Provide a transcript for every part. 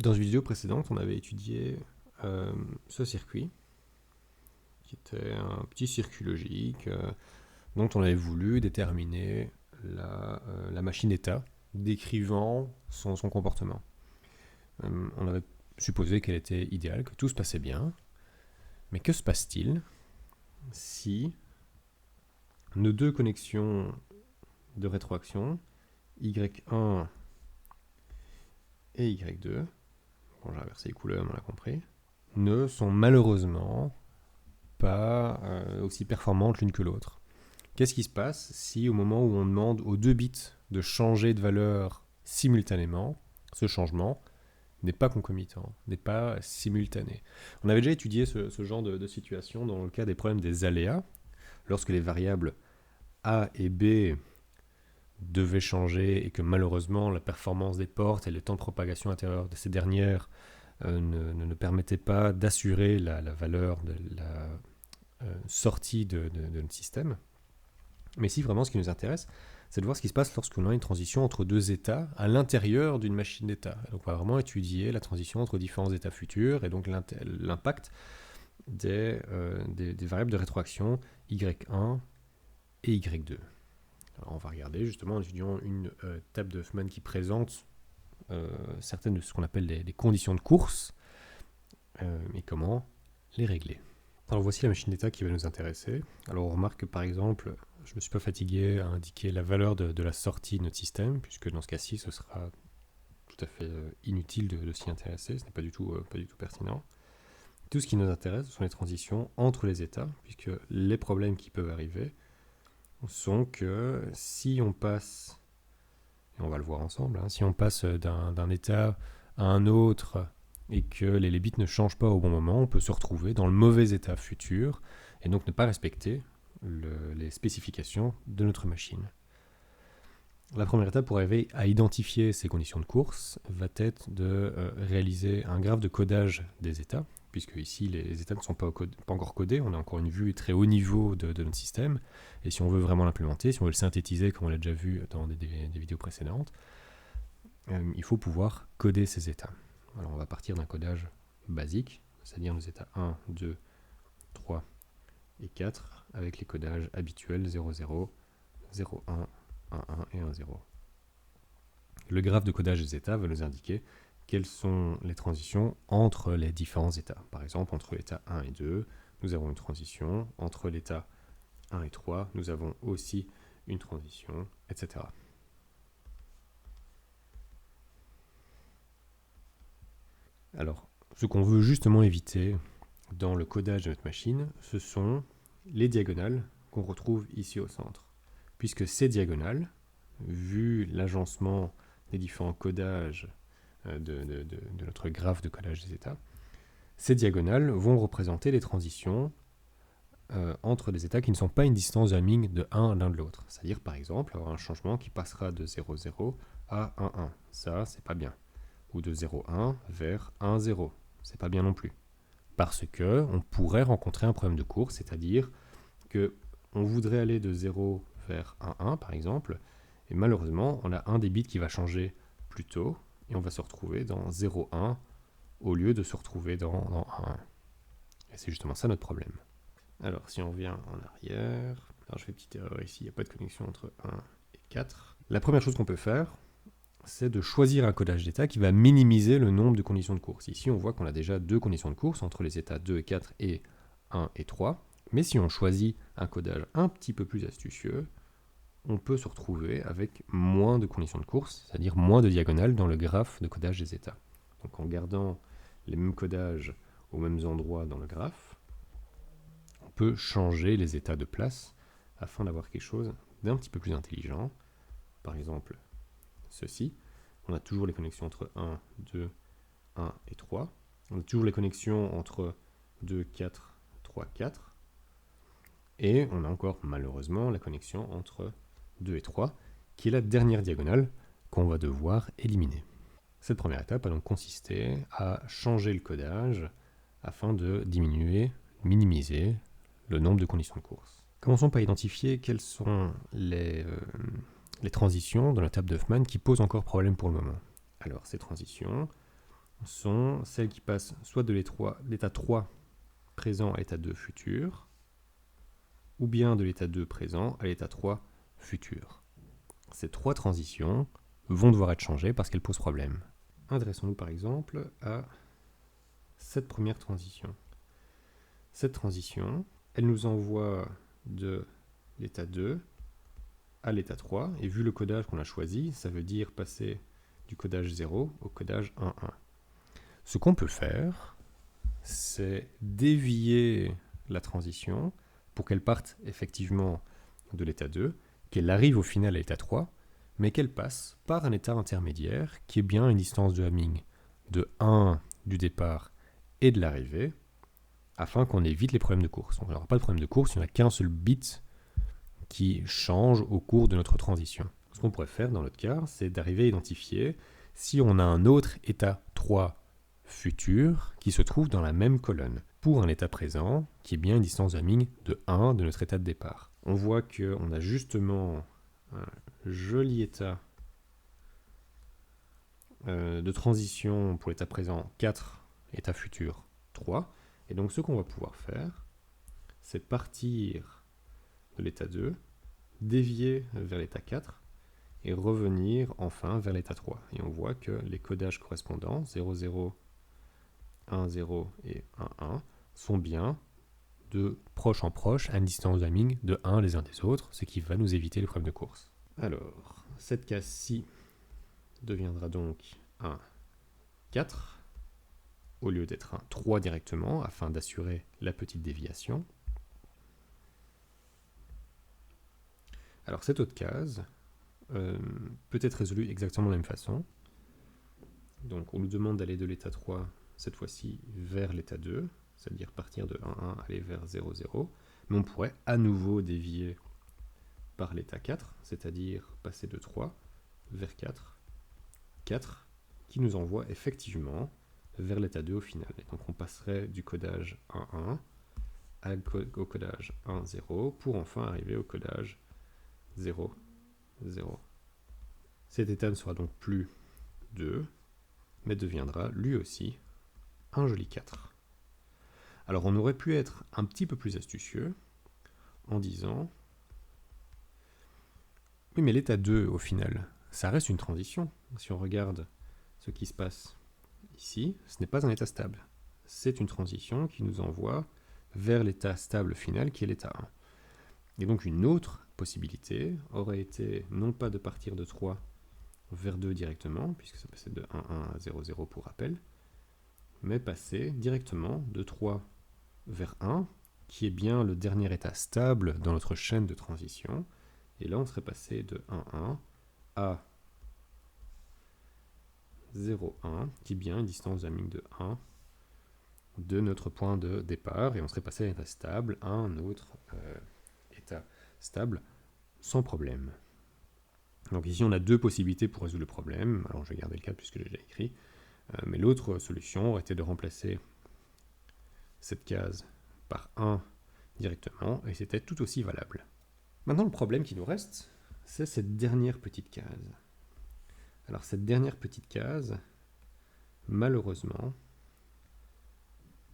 Dans une vidéo précédente, on avait étudié ce circuit, qui était un petit circuit logique dont on avait voulu déterminer la machine d'état décrivant son comportement. On avait supposé qu'elle était idéale, que tout se passait bien, mais que se passe-t-il si nos deux connexions de rétroaction, Y1 et Y2, bon, j'ai inversé les couleurs, on l'a compris, ne sont malheureusement pas aussi performantes l'une que l'autre. Qu'est-ce qui se passe si au moment où on demande aux deux bits de changer de valeur simultanément, ce changement n'est pas concomitant, n'est pas simultané? On avait déjà étudié ce genre de situation dans le cas des problèmes des aléas, lorsque les variables A et B devaient changer et que malheureusement la performance des portes et le temps de propagation intérieur de ces dernières ne permettaient pas d'assurer la valeur de la sortie de notre système. Mais si vraiment ce qui nous intéresse, c'est de voir ce qui se passe lorsqu'on a une transition entre deux états à l'intérieur d'une machine d'état. Donc on va vraiment étudier la transition entre différents états futurs et donc l'impact des variables de rétroaction Y1 et Y2. Alors on va regarder justement en étudiant une table de Huffman qui présente certaines de ce qu'on appelle les conditions de course et comment les régler. Alors voici la machine d'état qui va nous intéresser. Alors on remarque que par exemple, je ne me suis pas fatigué à indiquer la valeur de la sortie de notre système, puisque dans ce cas-ci, ce sera tout à fait inutile de s'y intéresser, ce n'est pas du tout pertinent. Tout ce qui nous intéresse, ce sont les transitions entre les états, puisque les problèmes qui peuvent arriver sont que si on passe, et on va le voir ensemble, si on passe d'un état à un autre et que les bits ne changent pas au bon moment, on peut se retrouver dans le mauvais état futur et donc ne pas respecter les spécifications de notre machine. La première étape pour arriver à identifier ces conditions de course va être de réaliser un graphe de codage des états, puisque ici les états ne sont pas encore codés, on a encore une vue très haut niveau de notre système, et si on veut vraiment l'implémenter, si on veut le synthétiser comme on l'a déjà vu dans des vidéos précédentes, il faut pouvoir coder ces états. Alors on va partir d'un codage basique, c'est-à-dire nos états 1, 2, 3 et 4, avec les codages habituels 0, 0, 0, 1, 1, 1 et 1, 0. Le graphe de codage des états va nous indiquer quelles sont les transitions entre les différents états. Par exemple, entre l'état 1 et 2, nous avons une transition. Entre l'état 1 et 3, nous avons aussi une transition, etc. Alors, ce qu'on veut justement éviter dans le codage de notre machine, ce sont les diagonales qu'on retrouve ici au centre. Puisque ces diagonales, vu l'agencement des différents codages de notre graphe de codage des états, ces diagonales vont représenter les transitions entre des états qui ne sont pas une distance de Hamming de 1 l'un de l'autre. C'est-à-dire, par exemple, avoir un changement qui passera de 0, 0 à 1, 1. Ça, c'est pas bien. Ou de 0, 1 vers 1, 0. C'est pas bien non plus. Parce que on pourrait rencontrer un problème de course, c'est-à-dire que on voudrait aller de 0 vers 1, 1, par exemple, et malheureusement, on a un des bits qui va changer plus tôt, et on va se retrouver dans 0, 1, au lieu de se retrouver dans 1, 1. Et c'est justement ça notre problème. Alors, si on revient en arrière, alors je fais une petite erreur ici, il n'y a pas de connexion entre 1 et 4. La première chose qu'on peut faire, c'est de choisir un codage d'état qui va minimiser le nombre de conditions de course. Ici, on voit qu'on a déjà deux conditions de course entre les états 2 et 4 et 1 et 3. Mais si on choisit un codage un petit peu plus astucieux, on peut se retrouver avec moins de conditions de course, c'est-à-dire moins de diagonales dans le graphe de codage des états. Donc en gardant les mêmes codages aux mêmes endroits dans le graphe, on peut changer les états de place afin d'avoir quelque chose d'un petit peu plus intelligent. Par exemple, ceci. On a toujours les connexions entre 1, 2, 1 et 3. On a toujours les connexions entre 2, 4, 3, 4. Et on a encore malheureusement la connexion entre 2 et 3, qui est la dernière diagonale qu'on va devoir éliminer. Cette première étape a donc consisté à changer le codage afin de minimiser le nombre de conditions de course. Commençons par identifier quelles sont les transitions dans la table de Huffman qui posent encore problème pour le moment. Alors ces transitions, sont celles qui passent soit de l'état 3 présent à l'état 2 futur, ou bien de l'état 2 présent à l'état 3 futur. Ces trois transitions vont devoir être changées parce qu'elles posent problème. Intéressons-nous par exemple à cette première transition. Cette transition, elle nous envoie de l'état 2 à l'état 3, et vu le codage qu'on a choisi, ça veut dire passer du codage 0 au codage 1.1. Ce qu'on peut faire, c'est dévier la transition pour qu'elle parte effectivement de l'état 2, qu'elle arrive au final à l'état 3, mais qu'elle passe par un état intermédiaire qui est bien une distance de Hamming de 1 du départ et de l'arrivée, afin qu'on évite les problèmes de course. On n'aura pas de problème de course, il n'y en a qu'un seul bit qui change au cours de notre transition. Ce qu'on pourrait faire dans notre cas, c'est d'arriver à identifier si on a un autre état 3 futur qui se trouve dans la même colonne, pour un état présent qui est bien une distance de Hamming de 1 de notre état de départ. On voit qu'on a justement un joli état de transition pour l'état présent 4, état futur 3. Et donc ce qu'on va pouvoir faire, c'est partir de l'état 2, dévier vers l'état 4 et revenir enfin vers l'état 3. Et on voit que les codages correspondants, 0, 0, 1, 0 et 1, 1, sont bien de proche en proche à une distance de Hamming de 1 les uns des autres, ce qui va nous éviter les problèmes de course. Alors, cette case-ci deviendra donc un 4 au lieu d'être un 3 directement, afin d'assurer la petite déviation. Alors cette autre case peut être résolue exactement de la même façon. Donc on nous demande d'aller de l'état 3, cette fois-ci, vers l'état 2, c'est-à-dire partir de 1, 1, aller vers 0, 0. Mais on pourrait à nouveau dévier par l'état 4, c'est-à-dire passer de 3 vers 4, 4, qui nous envoie effectivement vers l'état 2 au final. Et donc on passerait du codage 1, 1 au codage 1, 0, pour enfin arriver au codage 0, 0. Cet état ne sera donc plus 2, mais deviendra lui aussi un joli 4. Alors on aurait pu être un petit peu plus astucieux en disant oui, mais l'état 2 au final, ça reste une transition. Si on regarde ce qui se passe ici, ce n'est pas un état stable. C'est une transition qui nous envoie vers l'état stable final qui est l'état 1. Et donc une autre possibilité aurait été non pas de partir de 3 vers 2 directement, puisque ça passait de 1, 1 à 0, 0 pour rappel, mais passer directement de 3 vers 1, qui est bien le dernier état stable dans notre chaîne de transition. Et là, on serait passé de 1, 1 à 0, 1, qui est bien une distance de Hamming de 1 de notre point de départ, et on serait passé à un état stable, à un autre état stable, sans problème. Donc ici, on a deux possibilités pour résoudre le problème. Alors, je vais garder le cas puisque j'ai déjà écrit. Mais l'autre solution aurait été de remplacer cette case par 1 directement, et c'était tout aussi valable. Maintenant, le problème qui nous reste, c'est cette dernière petite case. Alors, cette dernière petite case, malheureusement,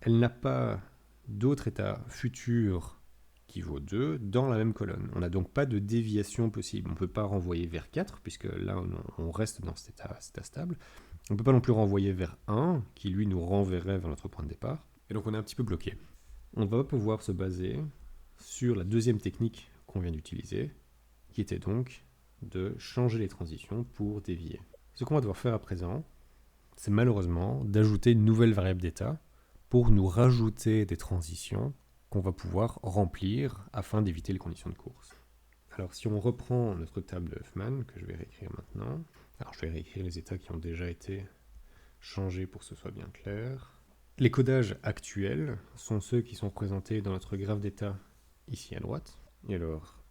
elle n'a pas d'autre état futur qui vaut 2 dans la même colonne. On n'a donc pas de déviation possible. On ne peut pas renvoyer vers 4, puisque là, on reste dans cet état stable. On ne peut pas non plus renvoyer vers 1, qui lui nous renverrait vers notre point de départ. Et donc, on est un petit peu bloqué. On va pouvoir se baser sur la deuxième technique qu'on vient d'utiliser, qui était donc de changer les transitions pour dévier. Ce qu'on va devoir faire à présent, c'est malheureusement d'ajouter une nouvelle variable d'état pour nous rajouter des transitions qu'on va pouvoir remplir afin d'éviter les conditions de course. Alors si on reprend notre table de Huffman, que je vais réécrire maintenant, alors je vais réécrire les états qui ont déjà été changés pour que ce soit bien clair. Les codages actuels sont ceux qui sont représentés dans notre graphe d'état ici à droite. Et alors,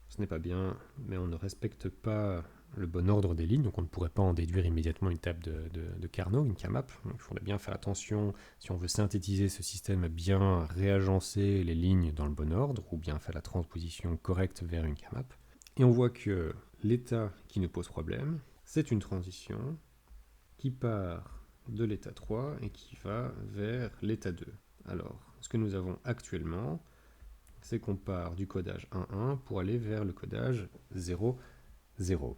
ce n'est pas bien, mais on ne respecte pas le bon ordre des lignes, donc on ne pourrait pas en déduire immédiatement une table de Carnot, une K-map. Donc il faudrait bien faire attention, si on veut synthétiser ce système, à bien réagencer les lignes dans le bon ordre, ou bien faire la transposition correcte vers une K-map. Et on voit que l'état qui nous pose problème, c'est une transition qui part de l'état 3 et qui va vers l'état 2. Alors, ce que nous avons actuellement, c'est qu'on part du codage 1.1 pour aller vers le codage 0.0.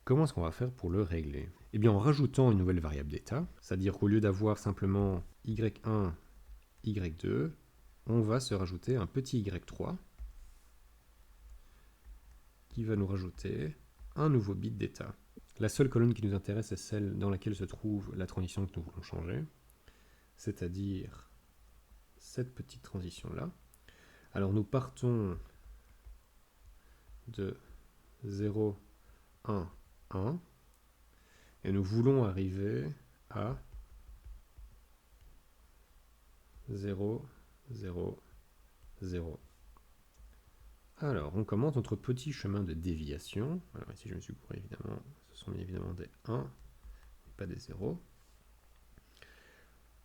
Comment est-ce qu'on va faire pour le régler? Eh bien, en rajoutant une nouvelle variable d'état, c'est-à-dire qu'au lieu d'avoir simplement y1, y2, on va se rajouter un petit y3 qui va nous rajouter un nouveau bit d'état. La seule colonne qui nous intéresse est celle dans laquelle se trouve la transition que nous voulons changer, c'est-à-dire cette petite transition-là. Alors nous partons de 0, 1, 1, et nous voulons arriver à 0, 0, 0. Alors, on commence notre petit chemin de déviation. Alors ici, je me suis couru, évidemment, ce sont bien évidemment des 1, et pas des 0.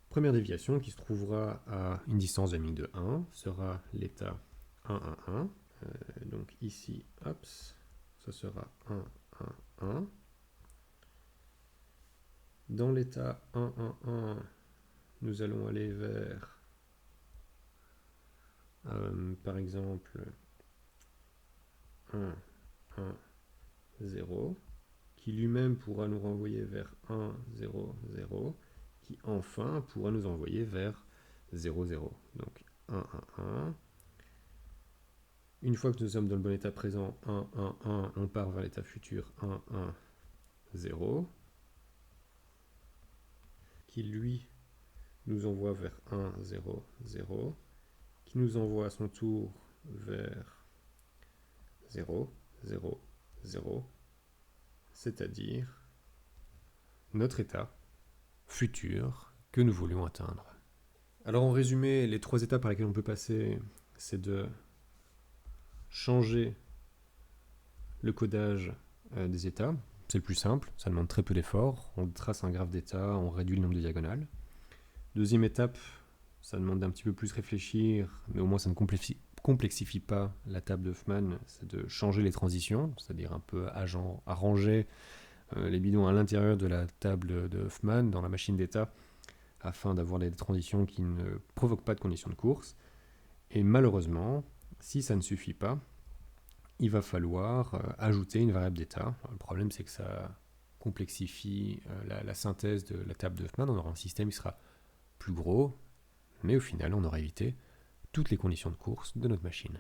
Première déviation qui se trouvera à une distance de de 1 sera l'état 1, 1, 1. Donc ici, hop, ce sera 1, 1, 1. Dans l'état 1, 1, 1, nous allons aller vers, par exemple, 1, 1, 0, qui lui-même pourra nous renvoyer vers 1, 0, 0, qui enfin pourra nous envoyer vers 0, 0. Donc 1, 1, 1. Une fois que nous sommes dans le bon état présent, 1, 1, 1, on part vers l'état futur 1, 1, 0, qui lui nous envoie vers 1, 0, 0, qui nous envoie à son tour vers 0, 0, 0, c'est-à-dire notre état futur que nous voulions atteindre. Alors en résumé, les trois étapes par lesquelles on peut passer, c'est de changer le codage des états. C'est le plus simple, ça demande très peu d'efforts. On trace un graphe d'état, on réduit le nombre de diagonales. Deuxième étape, ça demande d'un petit peu plus réfléchir, mais au moins ça ne complexifie pas la table de Huffman, c'est de changer les transitions, c'est-à-dire un peu arranger les bidons à l'intérieur de la table de Huffman dans la machine d'état afin d'avoir des transitions qui ne provoquent pas de conditions de course. Et malheureusement, si ça ne suffit pas, il va falloir ajouter une variable d'état. Le problème, c'est que ça complexifie la synthèse de la table de Huffman. On aura un système qui sera plus gros, mais au final, on aura évité toutes les conditions de course de notre machine.